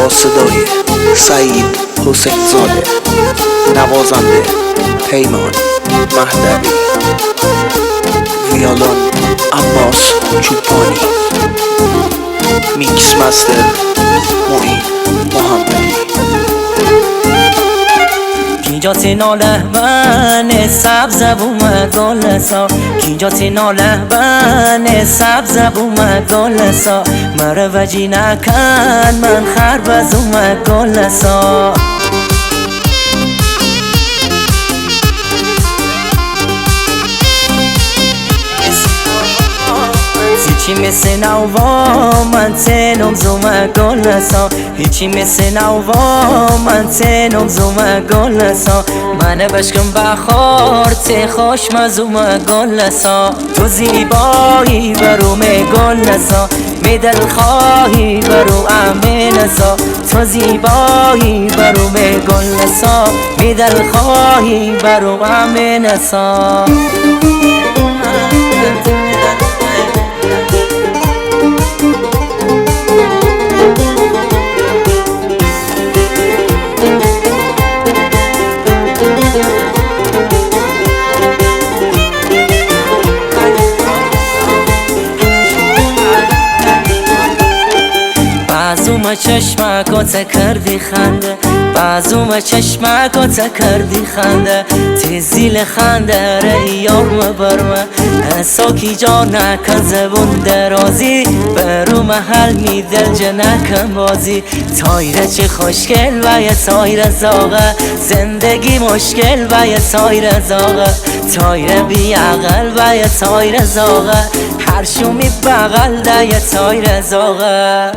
با صدای سعید حسین زاده، نوازنده پیمان مهدوی، ویولون عباس چوپانی، میکس مستر معین محمدی. Kinja tinale bane sabza buma golasa, kinja tinale bane sabza buma golasa, mara vajina kan man kharba zuma golasa. هیچی مثل نوا من تنم زومه گلسا، هیچی مثل نوا من تنم زومه گلسا، منه بشکم بخار تی خوش مزومه گلسا. تو زیبایی بروم گلسا، می دل خواهی برو امینسا. تو زیبایی بروم گلسا، می دل خواهی برو امینسا. بعضوم چشمکات کردی خنده، بعضوم چشمکات کردی خنده، تزیل خنده ری یارم برمه ساکی جا نکن زبون درازی، برو محل می دل جه نکن بازی. تایره چه خوشگل و یه تایره زاغه، زندگی مشکل و یه تایره زاغه، تایره بی عقل و یه تایره زاغه، هر شومی بغل ده یه تایره زاغه.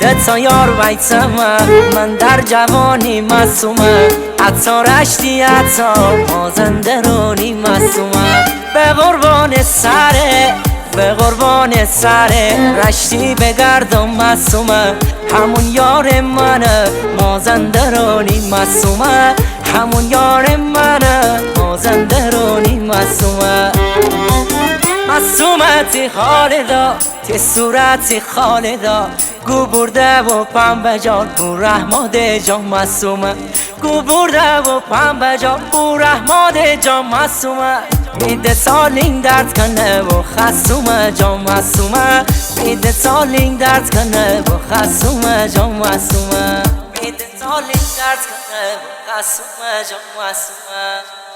دتا یار ویتمه من در جوانی مسومه، حتی رشتی حتی مازنده رونی مسومه. به قربان سره به قربان سره رشتی بگردم مسومه، همون یار منه مازنده رونی مسومه، همون یار منه مازنده رونی مسومه. مسومتی خالدا تی صورتی خالدا، گو برده و پنبه جان بو رحماد جان مسومه، گو برده و پنبه جان بو رحماد جان مسومه. میده سالین درد کنه و خسومه جان مسومه، میده سالین درد کنه و خسومه جان مسومه، میده سالین درد کنه و خسومه جان مسومه.